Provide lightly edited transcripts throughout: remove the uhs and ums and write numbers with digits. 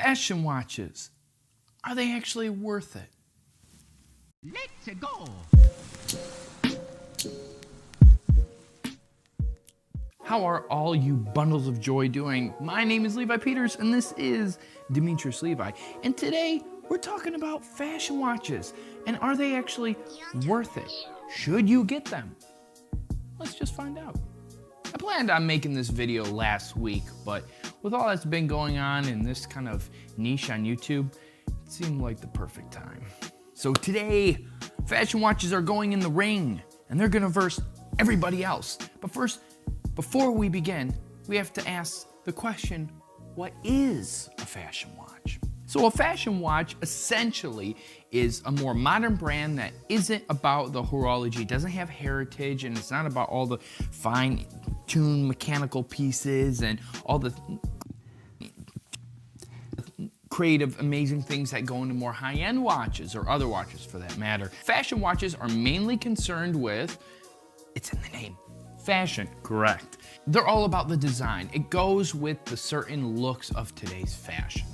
Fashion watches. Are they actually worth it? Let's go. How are all you bundles of joy doing? My name is Levi Peters and this is Demetrios Levi. And today we're talking about fashion watches. And are they actually worth it? Should you get them? Let's just find out. I planned on making this video last week, but with all that's been going on in this kind of niche on YouTube, it seemed like the perfect time. So today, fashion watches are going in the ring and they're gonna verse everybody else. But first, before we begin, we have to ask the question, what is a fashion watch? So a fashion watch essentially is a more modern brand that isn't about the horology, it doesn't have heritage, and it's not about all the fine-tuned mechanical pieces and all the creative, amazing things that go into more high-end watches or other watches for that matter. Fashion watches are mainly concerned with, it's in the name, fashion, correct. They're all about the design. It goes with the certain looks of today's fashion.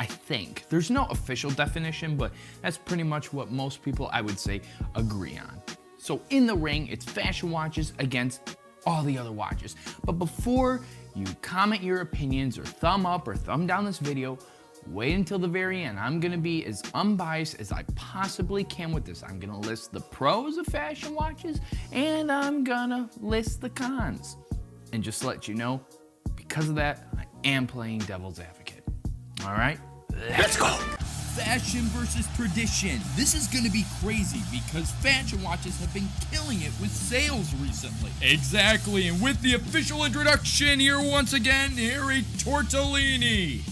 I think. There's no official definition, but that's pretty much what most people, I would say, agree on. So in the ring, it's fashion watches against all the other watches. But before you comment your opinions or thumb up or thumb down this video, wait until the very end. I'm gonna be as unbiased as I possibly can with this. I'm gonna list the pros of fashion watches and I'm gonna list the cons. And just to let you know, because of that, I am playing devil's advocate. All right? Let's go! Fashion versus tradition. This is gonna be crazy because fashion watches have been killing it with sales recently. Exactly, and with the official introduction here once again, Harry Tortellini.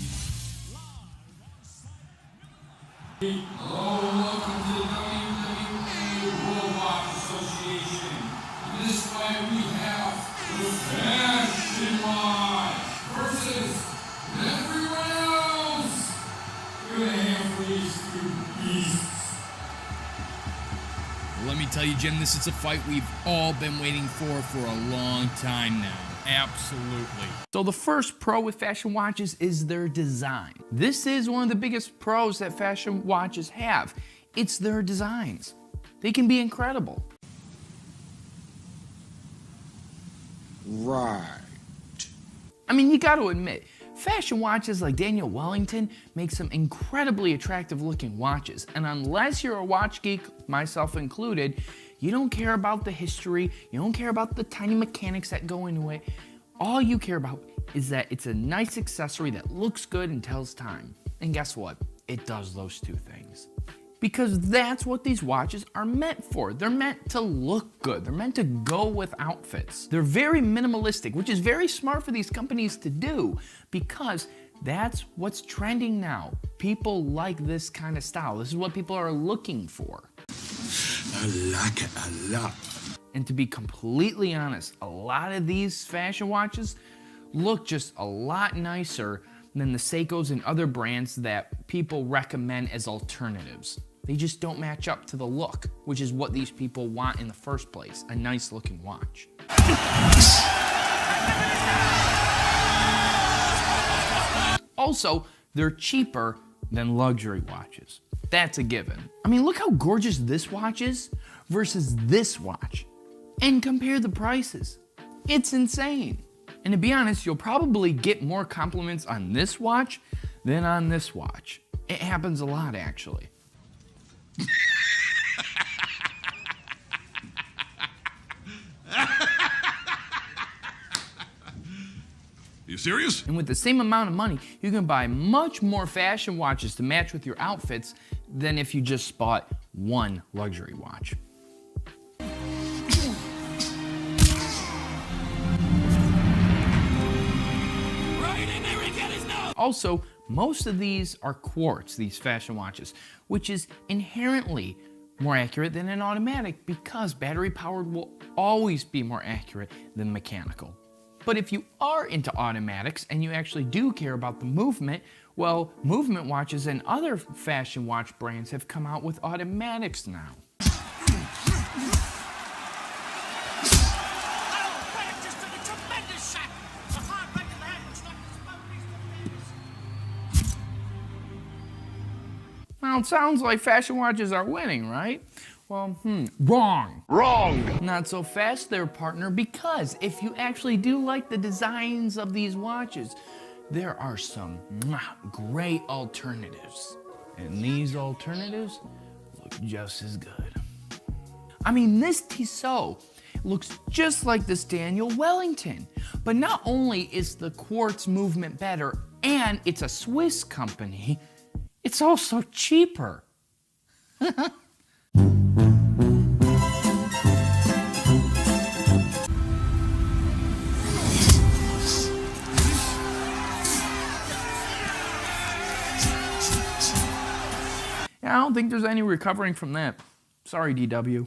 Hello, welcome to the WWE World Watch Association. In this fight we have the Fashion Watch versus everyone else. We're gonna have these two beasts. Let me tell you, Jim, this is a fight we've all been waiting for a long time now. Absolutely. So the first pro with fashion watches is their design. This is one of the biggest pros that fashion watches have. It's their designs. They can be incredible. Right. I mean, you got to admit, fashion watches like Daniel Wellington make some incredibly attractive looking watches. And unless you're a watch geek, myself included, you don't care about the history, you don't care about the tiny mechanics that go into it. All you care about is that it's a nice accessory that looks good and tells time. And guess what? It does those two things. Because that's what these watches are meant for. They're meant to look good. They're meant to go with outfits. They're very minimalistic, which is very smart for these companies to do because that's what's trending now. People like this kind of style. This is what people are looking for. I like it a lot. And to be completely honest, a lot of these fashion watches look just a lot nicer than the Seikos and other brands that people recommend as alternatives. They just don't match up to the look, which is what these people want in the first place, a nice looking watch. Also, they're cheaper than luxury watches. That's a given. I mean, look how gorgeous this watch is versus this watch. And compare the prices. It's insane. And to be honest, you'll probably get more compliments on this watch than on this watch. It happens a lot, actually. You serious? And with the same amount of money, you can buy much more fashion watches to match with your outfits than if you just bought one luxury watch. Also, most of these are quartz, these fashion watches, which is inherently more accurate than an automatic because battery powered will always be more accurate than mechanical. But if you are into automatics and you actually do care about the movement, well, movement watches and other fashion watch brands have come out with automatics now. Well, it sounds like fashion watches are winning, right? Well, wrong. Wrong. Not so fast there, partner, because if you actually do like the designs of these watches, there are some great alternatives. And these alternatives look just as good. I mean, this Tissot looks just like this Daniel Wellington. But not only is the quartz movement better and it's a Swiss company, it's also cheaper. I don't think there's any recovering from that. Sorry, DW.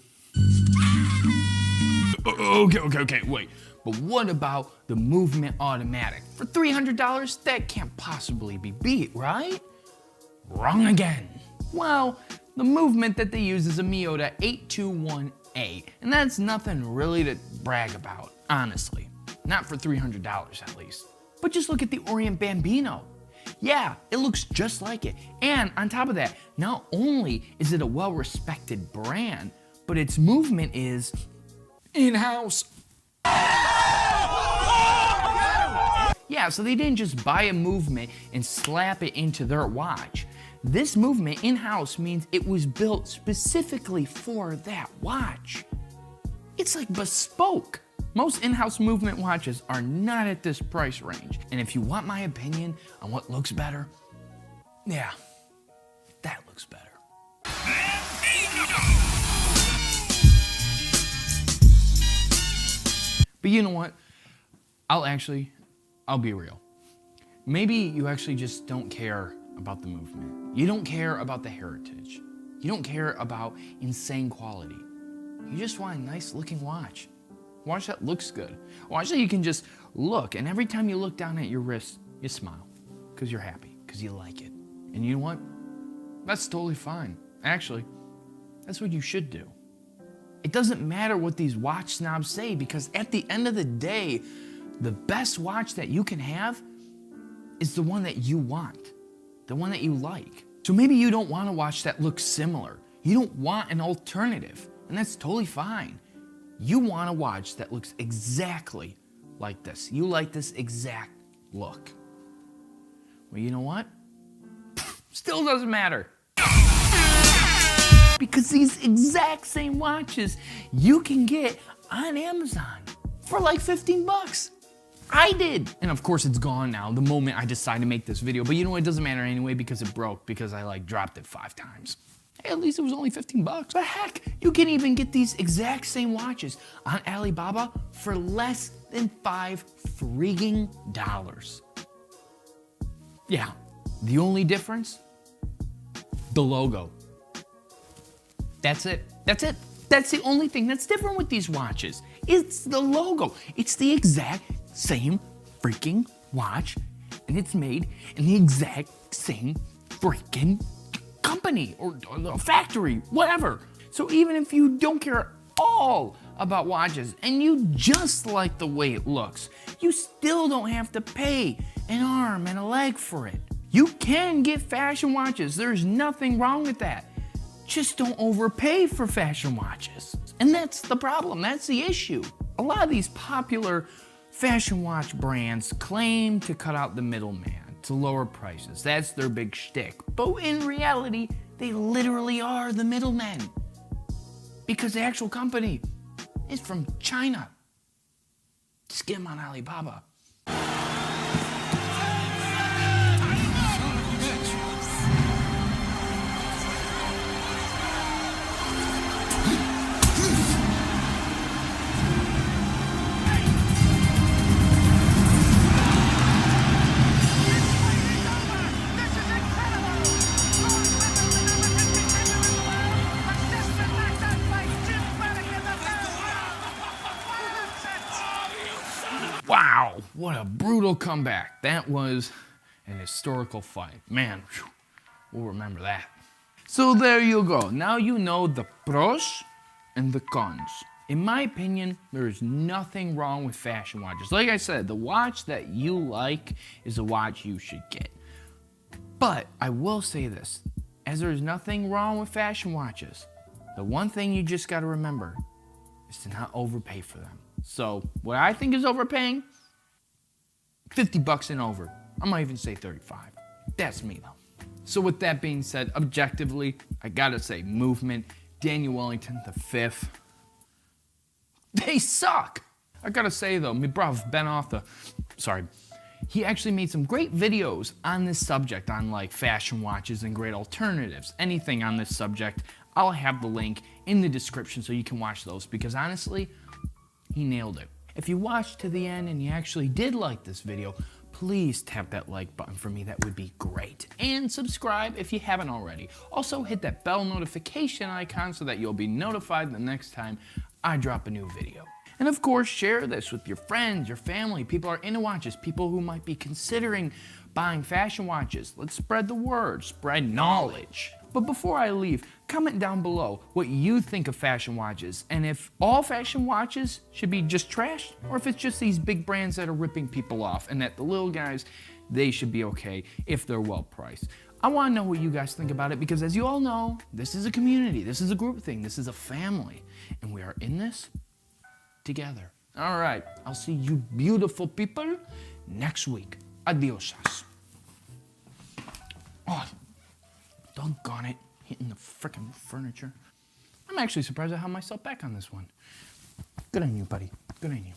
Okay, wait. But what about the movement automatic? For $300, that can't possibly be beat, right? Wrong again. Well, the movement that they use is a Miyota 821A, and that's nothing really to brag about, honestly. Not for $300 at least. But just look at the Orient Bambino. Yeah, it looks just like it. And on top of that, not only is it a well-respected brand, but its movement is in-house. Yeah, so they didn't just buy a movement and slap it into their watch. This movement in-house means it was built specifically for that watch. It's like bespoke. Most in-house movement watches are not at this price range. And if you want my opinion on what looks better, yeah, that looks better. But you know what? I'll be real. Maybe you actually just don't care about the movement. You don't care about the heritage. You don't care about insane quality. You just want a nice looking watch. Watch that looks good. Watch that you can just look, and every time you look down at your wrist, you smile. Because you're happy, because you like it. And you know what? That's totally fine. Actually, that's what you should do. It doesn't matter what these watch snobs say, because at the end of the day, the best watch that you can have is the one that you want, the one that you like. So maybe you don't want a watch that looks similar. You don't want an alternative, and that's totally fine. You want a watch that looks exactly like this. You like this exact look. Well, you know what? Still doesn't matter. Because these exact same watches you can get on Amazon for like 15 bucks. I did. And of course it's gone now the moment I decided to make this video. But you know what? It doesn't matter anyway because it broke because I dropped it 5 times. Hey, at least it was only 15 bucks. But heck, you can even get these exact same watches on Alibaba for less than $5 freaking dollars. Yeah, the only difference? The logo. That's it. That's it. That's the only thing that's different with these watches. It's the logo. It's the exact same freaking watch, and it's made in the exact same freaking company or factory, whatever. So even if you don't care at all about watches and you just like the way it looks, you still don't have to pay an arm and a leg for it. You can get fashion watches. There's nothing wrong with that. Just don't overpay for fashion watches. And that's the problem. That's the issue. A lot of these popular fashion watch brands claim to cut out the middleman, to lower prices. That's their big shtick. But in reality, they literally are the middlemen. Because the actual company is from China. Just get them on Alibaba. Wow, what a brutal comeback. That was an historical fight. Man, whew, we'll remember that. So there you go. Now you know the pros and the cons. In my opinion, there is nothing wrong with fashion watches. Like I said, the watch that you like is a watch you should get. But I will say this. as there's nothing wrong with fashion watches. The one thing you just gotta remember is to not overpay for them. So what I think is overpaying, 50 bucks and over. I might even say 35. That's me though. So with that being said, objectively, I gotta say Movement, Daniel Wellington, the 5th, they suck. I gotta say though, my bruv Ben Arthur, he actually made some great videos on this subject, on like fashion watches and great alternatives. Anything on this subject, I'll have the link in the description so you can watch those, because honestly, he nailed it. If you watched to the end and you actually did like this video, please tap that like button for me, that would be great. And subscribe if you haven't already. Also hit that bell notification icon so that you'll be notified the next time I drop a new video. And of course, share this with your friends, your family, people who are into watches, people who might be considering buying fashion watches. Let's spread the word, spread knowledge. But before I leave, comment down below what you think of fashion watches, and if all fashion watches should be just trashed, or if it's just these big brands that are ripping people off, and that the little guys, they should be okay if they're well priced. I want to know what you guys think about it, because as you all know, this is a community, this is a group thing, this is a family, and we are in this together. All right, I'll see you beautiful people next week. Adios. Oh, doggone it, hitting the frickin' furniture. I'm actually surprised I have myself back on this one. Good on you, buddy. Good on you.